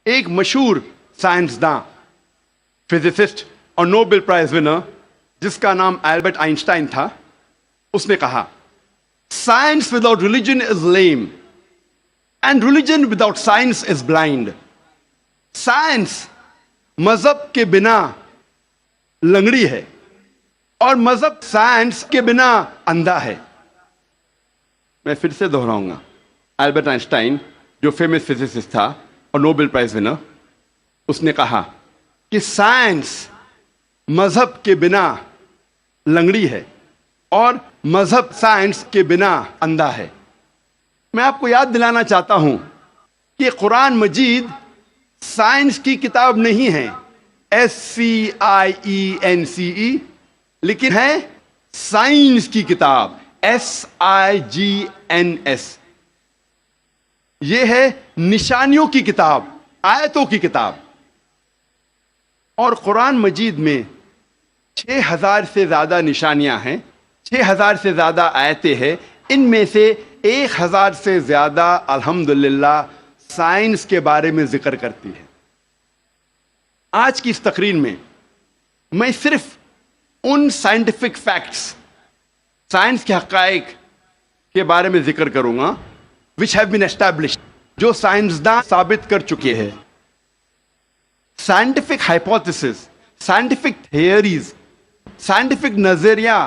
ایک مشہور سائنسداں، فزسسٹ اور نوبل پرائز ونر جس کا نام البرٹ آئنسٹائن تھا، اس نے کہا science without religion is lame and religion without science is blind. Science مذہب کے بنا لنگڑی ہے اور مذہب سائنس کے بنا اندھا ہے. میں پھر سے دہراؤں گا. البرٹ آئنسٹائن جو فیمس فزسسٹ تھا اور نوبل پرائز ونر، اس نے کہا کہ سائنس مذہب کے بنا لنگڑی ہے اور مذہب سائنس کے بنا اندھا ہے. میں آپ کو یاد دلانا چاہتا ہوں کہ قرآن مجید سائنس کی کتاب نہیں ہے، SCIENCE، لیکن ہے سائنس کی کتاب، SIGNS. یہ ہے نشانیوں کی کتاب، آیتوں کی کتاب. اور قرآن مجید میں 6000 سے زیادہ نشانیاں ہیں، 6000 سے زیادہ آیتیں ہیں. ان میں سے 1000 سے زیادہ الحمدللہ سائنس کے بارے میں ذکر کرتی ہے. آج کی اس تقریر میں میں صرف ان سائنٹیفک فیکٹس، سائنس کے حقائق کے بارے میں ذکر کروں گا which have been established، جو سائنسداں ثابت کر چکے ہیں. Scientific hypotheses, scientific theories, scientific نظریہ،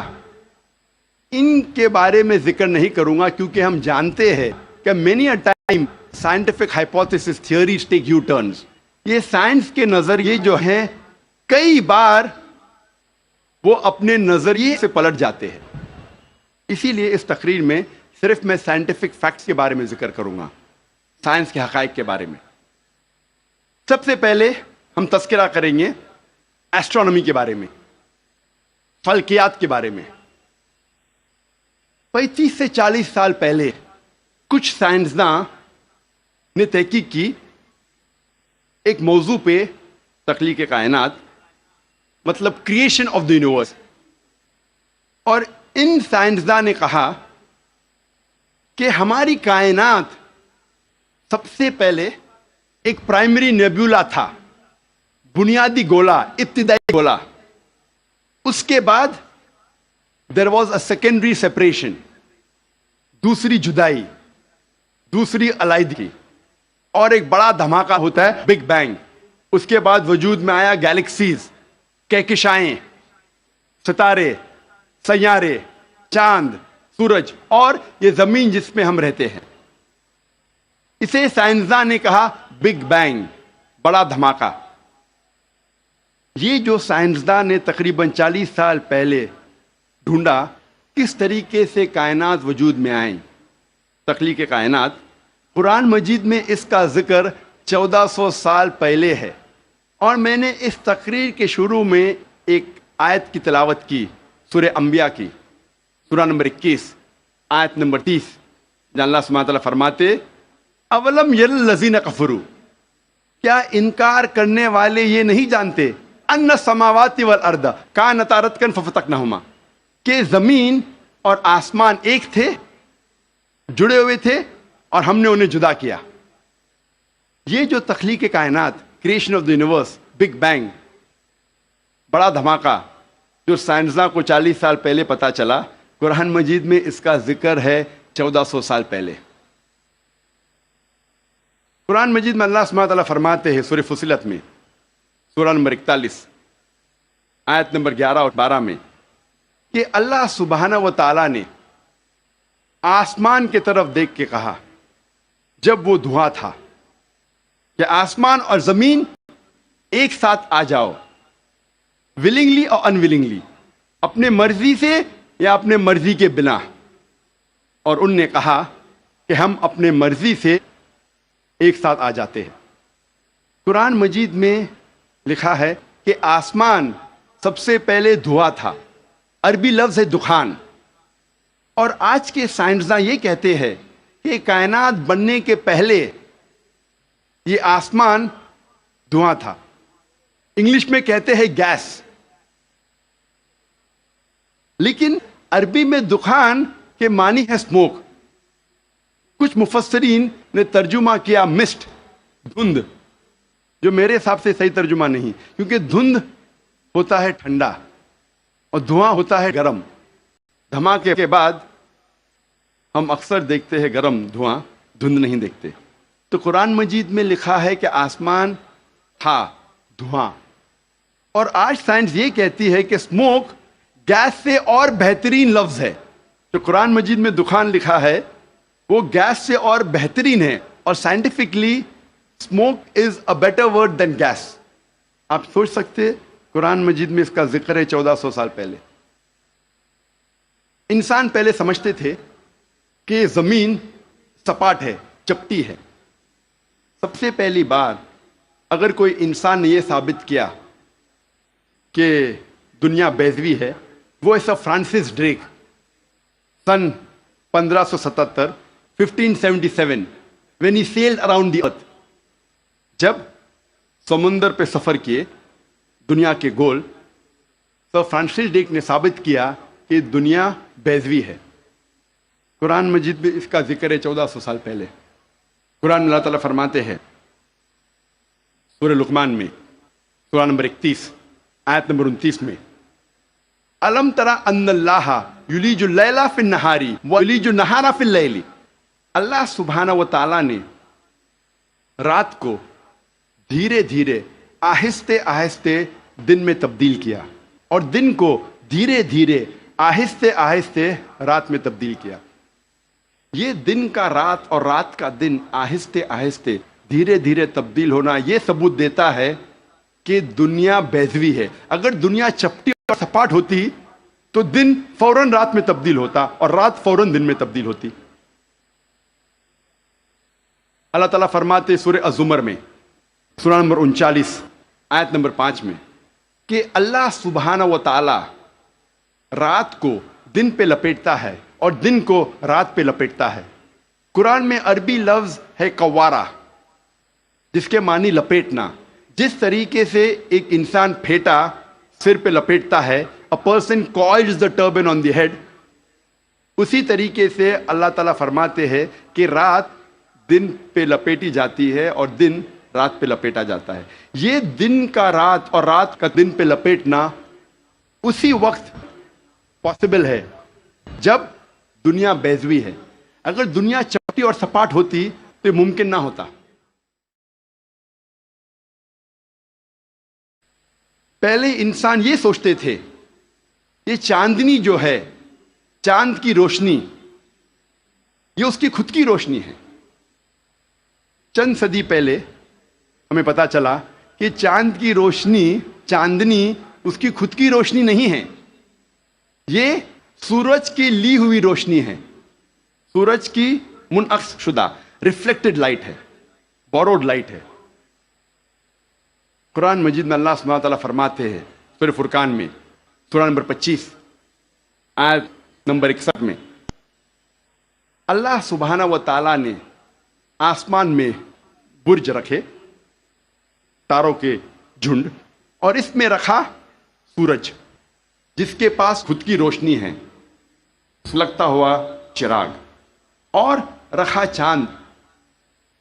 ان کے بارے میں ذکر نہیں کروں گا کیونکہ ہم جانتے ہیں کہ many a time scientific hypothesis theories take U-turns. یہ سائنس کے نظریے جو ہیں کئی بار وہ اپنے نظریے سے پلٹ جاتے ہیں. اسی لیے اس تقریر میں صرف میں سائنٹیفک فیکٹس کے بارے میں ذکر کروں گا، سائنس کے حقائق کے بارے میں. سب سے پہلے ہم تذکرہ کریں گے ایسٹرونومی کے بارے میں، فلکیات کے بارے میں. 35 سے 40 سال پہلے کچھ سائنسداں نے تحقیق کی ایک موضوع پہ، تخلیق کائنات، مطلب کریشن آف دا یونیورس. اور ان سائنسداں نے کہا کہ ہماری کائنات سب سے پہلے ایک پرائمری نیبولا تھا، بنیادی گولا، ابتدائی گولا. اس کے بعد there was a secondary separation, دوسری جدائی، دوسری علیحدگی، اور ایک بڑا دھماکہ ہوتا ہے بگ بینگ. اس کے بعد وجود میں آیا گیلیکسیز، کہکشائیں، ستارے، سیارے، چاند، سورج اور یہ زمین جس میں ہم رہتے ہیں. اسے سائنسداں نے کہا بگ بینگ، بڑا دھماکہ. یہ جو سائنسداں نے تقریباً 40 سال پہلے ڈھونڈا کس طریقے سے کائنات وجود میں آئیں، تخلیق کائنات، قرآن مجید میں اس کا ذکر 1400 سال پہلے ہے. اور میں نے اس تقریر کے شروع میں ایک آیت کی تلاوت کی، سورہ انبیاء کی، سورہ نمبر 21 آیت نمبر 30، جہاں اللہ سبحانہ تعالیٰ فرماتے اولم یر الذین کفروا، کیا انکار کرنے والے یہ نہیں جانتے ان السماوات والارض کانتا رتقا ففتقناہما، کہ زمین اور آسمان ایک تھے، جڑے ہوئے تھے اور ہم نے انہیں جدا کیا. یہ جو تخلیق کائنات، creation of the universe, big bang, بڑا دھماکہ، جو سائنسداں کو 40 سال پہلے پتا چلا، قرآن مجید میں اس کا ذکر ہے 1400 سال پہلے. قرآن مجید میں اللہ سبحانہ تعالیٰ فرماتے ہیں سورہ فصلت میں، سورہ نمبر 41 آیت نمبر 11 اور 12 میں، کہ اللہ سبحانہ و تعالیٰ نے آسمان کی طرف دیکھ کے کہا جب وہ دھواں تھا کہ آسمان اور زمین ایک ساتھ آ جاؤ، ولنگلی اور انولنگلی، اپنے مرضی سے یا اپنے مرضی کے بنا. اور ان نے کہا کہ ہم اپنے مرضی سے ایک ساتھ آ جاتے ہیں. قرآن مجید میں لکھا ہے کہ آسمان سب سے پہلے دھواں تھا، عربی لفظ ہے دخان. اور آج کے سائنسداں یہ کہتے ہیں کہ کائنات بننے کے پہلے یہ آسمان دھواں تھا. انگلش میں کہتے ہیں گیس. لیکن عربی میں دخان کے معنی ہے اسموک. کچھ مفسرین نے ترجمہ کیا مسٹ، دھند. جو میرے حساب سے صحیح ترجمہ نہیں، کیونکہ دھند ہوتا ہے ٹھنڈا اور دھواں ہوتا ہے گرم. دھماکے کے بعد ہم اکثر دیکھتے ہیں گرم دھواں، دھند نہیں دیکھتے. تو قرآن مجید میں لکھا ہے کہ آسمان تھا دھواں، اور آج سائنس یہ کہتی ہے کہ اسموک گیس سے اور بہترین لفظ ہے. جو قرآن مجید میں دخان لکھا ہے وہ گیس سے اور بہترین ہے، اور scientifically smoke is a better word than gas. آپ سوچ سکتے قرآن مجید میں اس کا ذکر ہے 1400 سال پہلے. انسان پہلے سمجھتے تھے کہ زمین سپاٹ ہے، چپٹی ہے. سب سے پہلی بار اگر کوئی انسان نے یہ ثابت کیا کہ دنیا بیضوی ہے، وہ ایسا Francis Drake sun 1577 1577 when he sailed around the earth. جب سمندر پہ سفر کیے دنیا کے گول، تو فرانسس ڈریک نے ثابت کیا کہ دنیا بیضوی ہے. قرآن مجید میں اس کا ذکر ہے 1400 سال پہلے. قرآن میں اللہ تعالیٰ فرماتے ہیں سورہ لقمان میں سورہ نمبر 31 آیت نمبر 29 میں، الم ترى ان اللہ یلیج اللیل فی النہار ویلیج النہار فی اللیل. اللہ سبحانہ و تعالیٰ نے رات کو دھیرے دھیرے آہستہ آہستہ دن میں تبدیل کیا، اور دن کو دھیرے دھیرے آہستہ آہستہ رات میں تبدیل کیا. یہ دن کا رات اور رات کا دن آہستہ آہستہ دھیرے دھیرے تبدیل ہونا یہ ثبوت دیتا ہے کہ دنیا بیضوی ہے. اگر دنیا چپٹی اور سپاٹ ہوتی تو دن فوراً رات میں تبدیل ہوتا اور رات فوراً دن میں تبدیل ہوتی. اللہ تعالیٰ فرماتے سورہ الزمر میں سورہ نمبر 39 آیت نمبر 5 میں کہ اللہ سبحانہ و تعالی رات کو دن پہ لپیٹتا ہے اور دن کو رات پہ لپیٹتا ہے. قرآن میں عربی لفظ ہے قوارہ، جس کے معنی لپیٹنا. جس طریقے سے ایک انسان پھیٹا سر پہ لپیٹتا ہے، a person coils the turban on the head، اسی طریقے سے اللہ تعالیٰ فرماتے ہیں کہ رات دن پہ لپیٹی جاتی ہے اور دن رات پہ لپیٹا جاتا ہے. یہ دن کا رات اور رات کا دن پہ لپیٹنا اسی وقت پاسبل ہے جب دنیا بیضوی ہے. اگر دنیا چپٹی اور سپاٹ ہوتی تو یہ ممکن نہ ہوتا. پہلے انسان یہ سوچتے تھے یہ چاندنی جو ہے، چاند کی روشنی، یہ اس کی خود کی روشنی ہے. چند صدی پہلے ہمیں پتا چلا کہ چاند کی روشنی، چاندنی اس کی خود کی روشنی نہیں ہے، یہ سورج کی لی ہوئی روشنی ہے، سورج کی منعکس شدہ ریفلیکٹڈ لائٹ ہے، بوروڈ لائٹ ہے. قرآن مجید میں اللہ سبحانہ تعالیٰ فرماتے ہیں سورہ فرقان میں سورہ نمبر 25 آیت نمبر 61 میں، اللہ سبحانہ و تعالیٰ نے آسمان میں برج رکھے، تاروں کے جھنڈ، اور اس میں رکھا سورج جس کے پاس خود کی روشنی ہے، سلگتا ہوا چراغ، اور رکھا چاند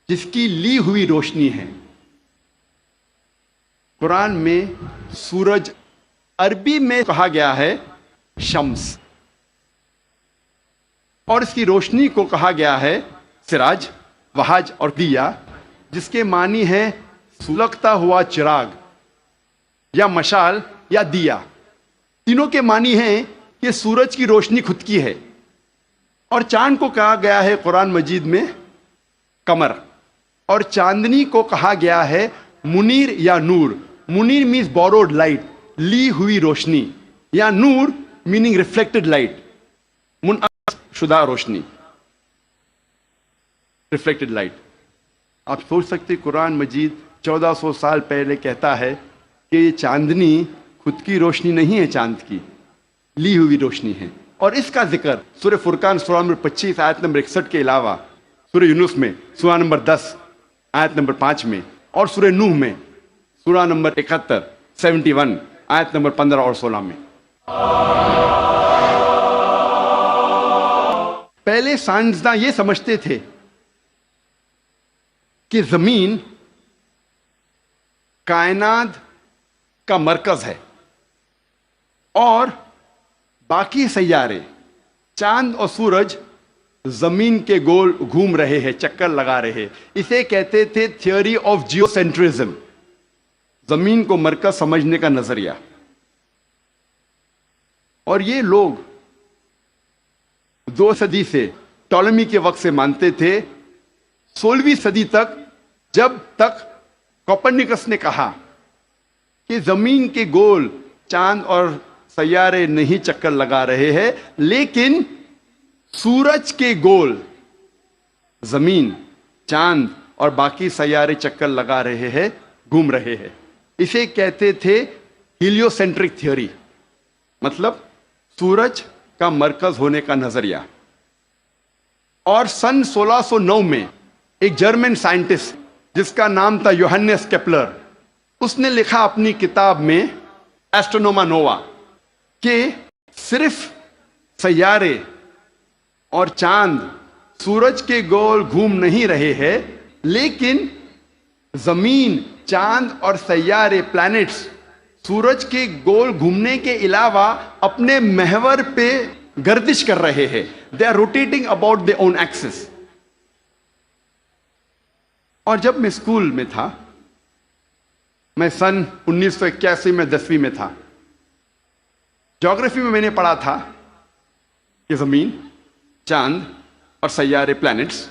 جس کی لی ہوئی روشنی ہے. قرآن میں سورج عربی میں کہا گیا ہے شمس، اور اس کی روشنی کو کہا گیا ہے سراج، وہاج اور دیا، جس کے معنی ہے سلگتا ہوا چراغ یا مشال یا دیا. تینوں کے معنی ہیں کہ سورج کی روشنی خود کی ہے. اور چاند کو کہا گیا ہے قرآن مجید میں قمر، اور چاندنی کو کہا گیا ہے منیر یا نور. منیر مینز بوروڈ لائٹ، لی ہوئی روشنی، یا نور میننگ ریفلیکٹڈ لائٹ، منعکس شدہ روشنی، ریفلیکٹڈ لائٹ. آپ سوچ سکتے قرآن مجید 1400 سال پہلے کہتا ہے کہ یہ چاندنی خود کی روشنی نہیں ہے، چاند کی لی ہوئی روشنی ہے. اور اس کا ذکر سورہ فرقان سورہ نمبر 25 آیت نمبر 61 کے علاوہ سورہ یونس میں سورہ نمبر 10 آیت نمبر 5 میں، اور سورہ نوح میں سورہ نمبر 71 71 آیت نمبر 15 اور 16 میں. پہلے سائنسداں یہ سمجھتے تھے کہ زمین کائنات کا مرکز ہے اور باقی سیارے چاند اور سورج زمین کے گول گھوم رہے ہیں، چکر لگا رہے ہیں. اسے کہتے تھے تھیوری آف جیو سینٹرزم، زمین کو مرکز سمجھنے کا نظریہ. اور یہ لوگ 2 صدی سے، ٹولمی کے وقت سے مانتے تھے. 16ویں صدی تک، جب تک کوپرنیکس نے کہا کہ زمین کے گول چاند اور سیارے نہیں چکر لگا رہے ہیں، لیکن سورج کے گول زمین، چاند اور باقی سیارے چکر لگا رہے ہیں، گھوم رہے ہیں. اسے کہتے تھے ہیلیو سینٹرک تھیوری، مطلب سورج کا مرکز ہونے کا نظریہ. اور سن 1609 میں ایک جرمن سائنٹسٹ جس کا نام تھا یوہنس کیپلر، اس نے لکھا اپنی کتاب میں ایسٹرونوما نووا کہ صرف سیارے اور چاند سورج کے گول گھوم نہیں رہے ہیں، لیکن زمین، چاند اور سیارے، پلانٹس، سورج کے گول گھومنے کے علاوہ اپنے محور پہ گردش کر رہے ہیں. They are rotating about their own axis. اور جب میں اسکول میں تھا، میں سن 1981 میں 10ویں میں تھا، جغرافی میں نے پڑھا تھا کہ زمین، چاند اور سیارے، پلانٹس،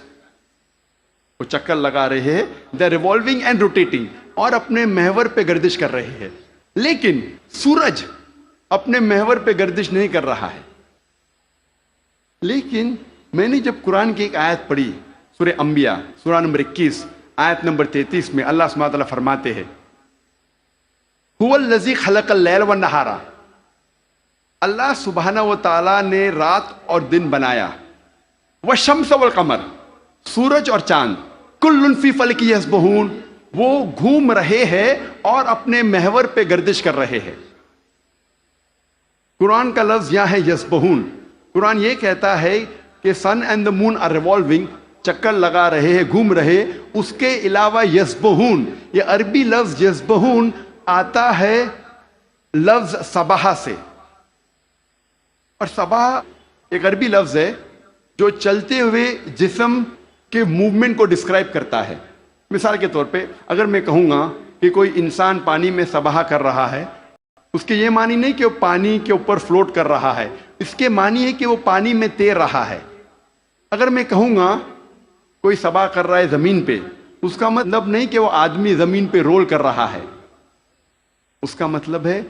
وہ چکر لگا رہے ہیں. They are revolving and rotating, اور اپنے محور پہ گردش کر رہے ہیں. لیکن سورج اپنے محور پہ گردش نہیں کر رہا ہے. لیکن میں نے جب قرآن کی ایک آیت پڑھی، سورہ انبیاء، سورہ نمبر 21، آیت نمبر 33 میں اللہ سبحانہ وتعالیٰ فرماتے ہیں هو الذی خلق اللیل والنہار، اللہ سبحانہ و تعالیٰ نے رات اور دن بنایا. والشمس والقمر، سورج اور چاند، کل فی فلک یسبحون، وہ گھوم رہے ہیں اور اپنے محور پہ گردش کر رہے ہیں. قرآن کا لفظ یہاں ہے یسبحون. قرآن یہ کہتا ہے کہ sun and the moon are revolving, چکر لگا رہے ہیں، گھوم رہے. اس کے علاوہ یسبحون، یہ عربی لفظ یسبحون آتا ہے لفظ صباح سے، اور صباح ایک عربی لفظ ہے جو چلتے ہوئے جسم کے موومنٹ کو ڈسکرائب کرتا ہے. مثال کے طور پہ اگر میں کہوں گا کہ کوئی انسان پانی میں سباہ کر رہا ہے، اس کے یہ معنی نہیں کہ وہ پانی کے اوپر فلوٹ کر رہا ہے، اس کے معنی ہے کہ وہ پانی میں تیر رہا ہے. اگر میں کہوں گا کوئی سباہ کر رہا ہے زمین پہ، اس کا مطلب نہیں کہ وہ آدمی زمین پہ رول کر رہا ہے، اس کا مطلب ہے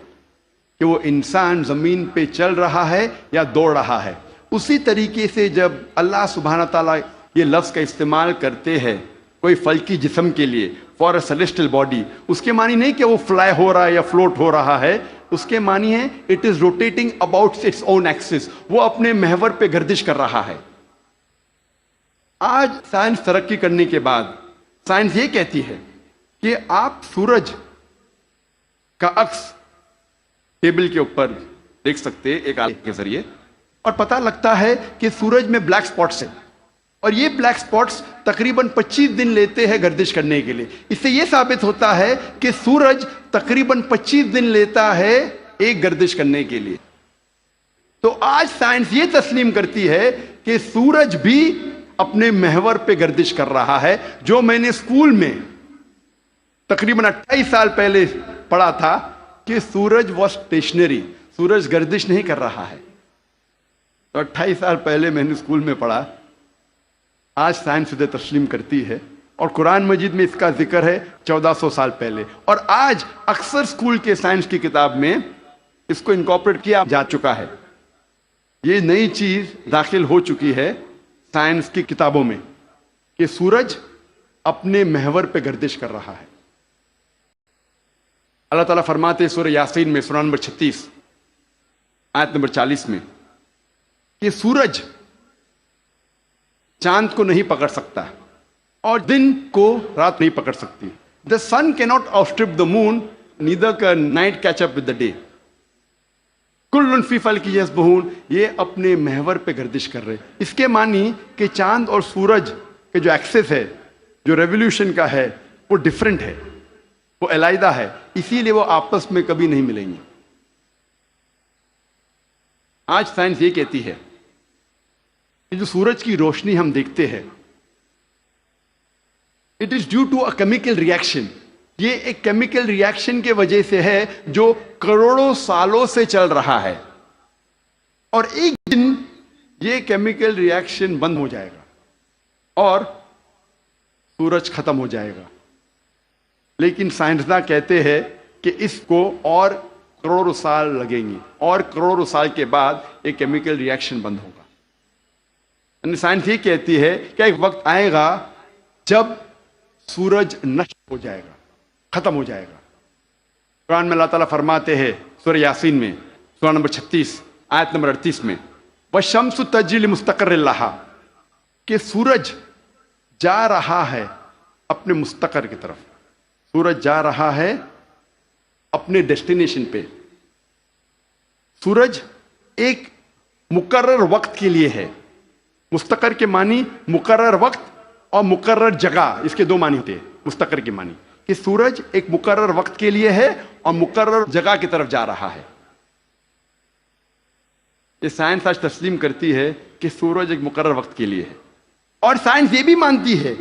کہ وہ انسان زمین پہ چل رہا ہے یا دوڑ رہا ہے. اسی طریقے سے جب اللہ سبحانہ تعالیٰ یہ لفظ کا استعمال کرتے ہیں کوئی فلکی جسم کے لیے، فار اے سیلیسٹل باڈی، اس کے معنی نہیں کہ وہ فلائی ہو رہا ہے یا فلوٹ ہو رہا ہے، اس کے معنی ہے it is rotating about its own axis, وہ اپنے محور پہ گردش کر رہا ہے. آج سائنس ترقی کرنے کے بعد سائنس یہ کہتی ہے کہ آپ سورج کا عکس ٹیبل کے اوپر دیکھ سکتے ایک آلے کے ذریعے، اور پتہ لگتا ہے کہ سورج میں بلیک سپاٹس ہیں، اور یہ بلیک سپاٹس تقریباً 25 دن لیتے ہیں گردش کرنے کے لیے. اس سے یہ ثابت ہوتا ہے کہ سورج تقریباً 25 دن لیتا ہے ایک گردش کرنے کے لیے. تو آج سائنس یہ تسلیم کرتی ہے کہ سورج بھی اپنے محور پہ گردش کر رہا ہے. جو میں نے اسکول میں تقریباً 28 سال پہلے پڑھا تھا کہ سورج واز اسٹیشنری، سورج گردش نہیں کر رہا ہے، تو 28 سال پہلے میں نے اسکول میں پڑھا. آج سائنس اسے تسلیم کرتی ہے، اور قرآن مجید میں اس کا ذکر ہے 1400 سال پہلے. اور آج اکثر اسکول کے سائنس کی کتاب میں اس کو انکارپوریٹ کیا جا چکا ہے. یہ نئی چیز داخل ہو چکی ہے سائنس کی کتابوں میں کہ سورج اپنے محور پہ گردش کر رہا ہے. اللہ تعالیٰ فرماتے سورہ یاسین میں، سورہ نمبر 36 آیت نمبر 40 میں، کہ سورج چاند کو نہیں پکڑ سکتا اور دن کو رات نہیں پکڑ سکتی. The sun cannot outstrip the moon, neither can night catch up with the day. کل فی فلک یسبحون، یہ اپنے محور پہ گردش کر رہے. اس کے معنی کہ چاند اور سورج کے جو ایکسس ہے، جو ریولیوشن کا ہے، وہ ڈفرینٹ ہے، وہ علیحدہ ہے، اسی لیے وہ آپس میں کبھی نہیں ملیں گے۔ آج سائنس یہ کہتی ہے کہ جو سورج کی روشنی ہم دیکھتے ہیں، it is due to a chemical reaction, یہ ایک کیمیکل ریئیکشن کے وجہ سے ہے جو کروڑوں سالوں سے چل رہا ہے، اور ایک دن یہ کیمیکل ریئیکشن بند ہو جائے گا اور سورج ختم ہو جائے گا۔ لیکن سائنسداں کہتے ہیں کہ اس کو اور کروڑوں سال لگیں گے، اور کروڑوں سال کے بعد یہ کیمیکل ریئیکشن بند ہوگا۔ یعنی سائنس یہ کہتی ہے کہ ایک وقت آئے گا جب سورج نشٹ ہو جائے گا، ختم ہو جائے گا۔ قرآن میں اللہ تعالیٰ فرماتے ہیں سورہ یاسین میں، سورہ نمبر 36 آیت نمبر 38 میں، وَالشَّمْسُ تَجْرِي لِمُسْتَقَرٍّ لَهَا، کہ سورج جا رہا ہے اپنے مستقر کی طرف، سورج جا رہا ہے اپنے ڈیسٹینیشن پہ۔ سورج ایک مقرر وقت کے لیے ہے، مستقر کے معنی مقرر وقت اور مقرر جگہ، اس کے دو معنی ہوتے ہیں مستقر کے معنی، کہ سورج ایک مقرر وقت کے لیے ہے اور مقرر جگہ کی طرف جا رہا ہے۔ یہ سائنس آج تسلیم کرتی ہے کہ سورج ایک مقرر وقت کے لیے ہے، اور سائنس یہ بھی مانتی ہے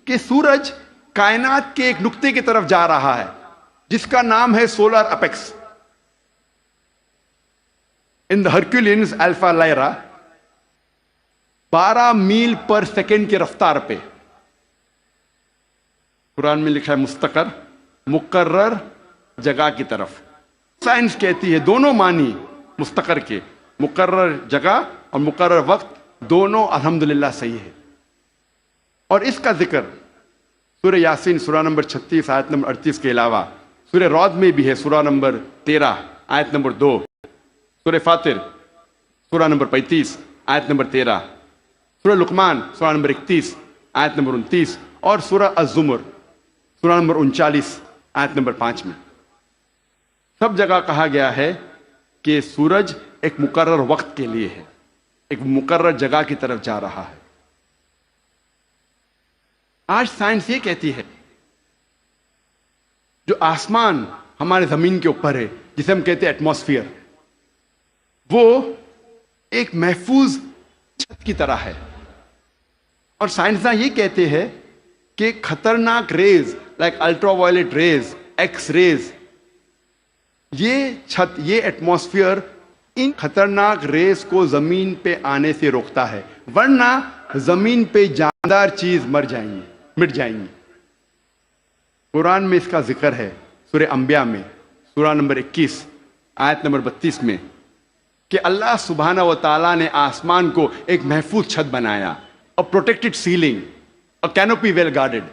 کہ سورج کائنات کے ایک نقطے کی طرف جا رہا ہے جس کا نام ہے سولر اپیکس۔ ان دا ہرکولینز الفا لائرا 12 میل پر سیکنڈ کی رفتار پہ، قرآن میں لکھا ہے مستقر، مقرر جگہ کی طرف۔ سائنس کہتی ہے دونوں معنی مستقر کے، مقرر جگہ اور مقرر وقت، دونوں الحمدللہ صحیح ہے۔ اور اس کا ذکر سورہ یاسین سورہ نمبر 36 آیت نمبر 38 کے علاوہ سورہ رعد میں بھی ہے، سورہ نمبر 13 آیت نمبر 2، سورہ فاطر سورہ نمبر 35 آیت نمبر 13، سورہ لقمان سورہ نمبر 31 آیت نمبر 29، اور سورہ الزمر سورہ نمبر 39 آیت نمبر 5 میں۔ سب جگہ کہا گیا ہے کہ سورج ایک مقرر وقت کے لیے ہے، ایک مقرر جگہ کی طرف جا رہا ہے۔ آج سائنس یہ کہتی ہے جو آسمان ہمارے زمین کے اوپر ہے، جسے ہم کہتے ہیں ایٹماسفیئر، وہ ایک محفوظ چھت کی طرح ہے، اور سائنسداں یہ کہتے ہیں کہ خطرناک rays like ultra violet rays, X rays, یہ چھت، یہ ایٹماسفیئر ان خطرناک ریز کو زمین پہ آنے سے روکتا ہے، ورنہ زمین پہ جاندار چیز مٹ جائیں گی۔ قرآن میں اس کا ذکر ہے سورہ انبیاء میں سورہ نمبر 21 آیت نمبر 32 میں، کہ اللہ سبحانہ و تعالیٰ نے آسمان کو ایک محفوظ چھت بنایا، اور پروٹیکٹڈ سیلنگ، اور کینوپی ویل گارڈڈ۔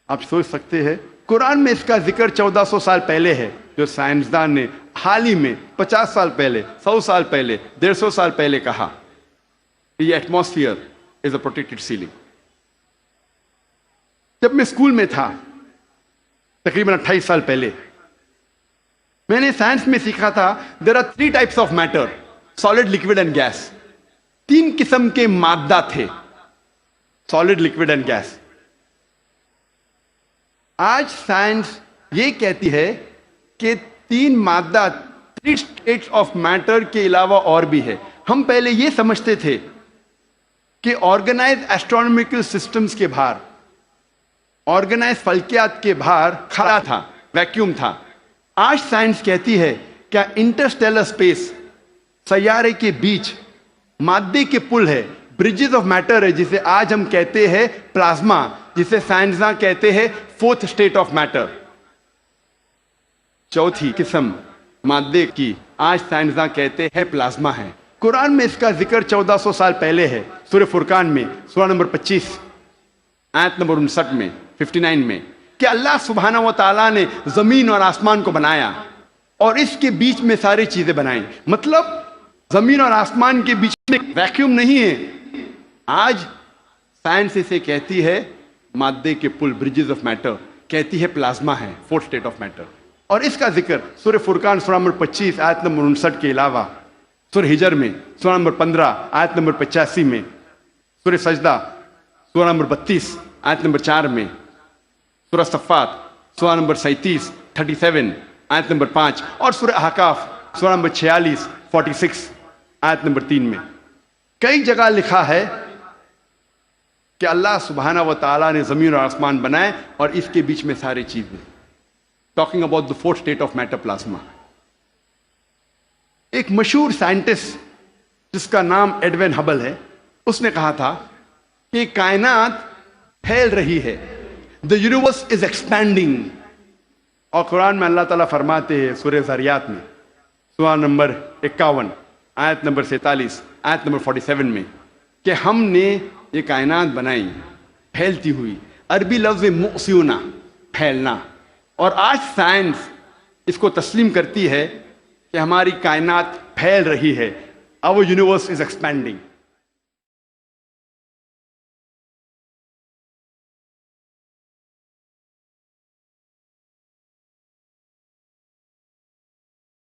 آپ سوچ سکتے ہیں قرآن میں اس کا ذکر 1400 سال پہلے ہے، جو سائنسدان نے حال ہی میں 50 سال پہلے، 100 سال پہلے، 150 سال پہلے کہا کہ یہ ایٹماسفیئر از اے پروٹیکٹڈ سیلنگ۔ جب میں اسکول میں تھا تقریباً 28 سال پہلے، میں نے سائنس میں سیکھا تھا there are 3 types of matter, solid, liquid and gas. 3 قسم کے مادہ تھے، سالڈ، لکوڈ اینڈ گیس۔ آج سائنس یہ کہتی ہے کہ 3 مادہ، 3 اسٹیٹس آف میٹر کے علاوہ اور بھی ہے۔ ہم پہلے یہ سمجھتے تھے کہ آرگنائز ایسٹرونومیکل سسٹمز کے باہر، آرگنائز فلکیات کے باہر خلا تھا، ویکیوم تھا۔ آج سائنس کہتی ہے کیا انٹرسٹیلر اسپیس، سیارے کے بیچ مادے کے پل ہے، برجز آف میٹر ہے، جسے آج ہم کہتے ہیں پلازما، جسے سائنسداں کہتے ہیں 4th اسٹیٹ آف میٹر، 4تھی قسم مادے کی آج سائنسداں کہتے ہیں پلازما ہے۔ قرآن میں اس کا ذکر 1400 سال پہلے ہے، سورہ فرقان میں سورہ نمبر 25 آیت نمبر 59 میں، 59 میں، کہ اللہ سبحانہ و تعالیٰ نے زمین اور آسمان کو بنایا اور اس کے بیچ میں ساری چیزیں بنائیں۔ مطلب زمین اور آسمان کے بیچ میں ویکیوم نہیں ہے۔ آج سائنس اسے کہتی ہے مادے کے پل، برجز آف میٹر، کہتی ہے پلازما ہے، 4th اسٹیٹ آف میٹر۔ اور اس کا ذکر سورہ فرقان سورہ نمبر 25 آیت نمبر 59 کے علاوہ سورہ ہجر میں سورہ نمبر 15 آیت نمبر 85 میں، سورہ سجدہ سورہ نمبر 32 آیت نمبر 4 میں، سورہ صفات سورہ نمبر 37 آیت نمبر 5، اور سورہ احقاف سورہ نمبر 46 46 آیت نمبر 3 میں کئی جگہ لکھا ہے کہ اللہ سبحانہ و تعالیٰ نے زمین اور آسمان بنائے اور اس کے بیچ میں ساری چیزیں. Talking about the fourth state of matter plasma. ایک مشہور سائنٹسٹ جس کا نام ایڈوین ہبل ہے، اس نے کہا تھا کہ کائنات پھیل رہی ہے، دا یونیورس از ایکسپینڈنگ. اور قرآن میں اللہ تعالیٰ فرماتے ہیں سورہ ذاریات میں سورہ نمبر 51 آیت نمبر 47 آیت نمبر 47 میں کہ ہم نے یہ کائنات بنائی پھیلتی ہوئی. عربی لفظ مؤسیونا، پھیلنا. اور آج سائنس اس کو تسلیم کرتی ہے کہ ہماری کائنات پھیل رہی ہے. Our universe is expanding.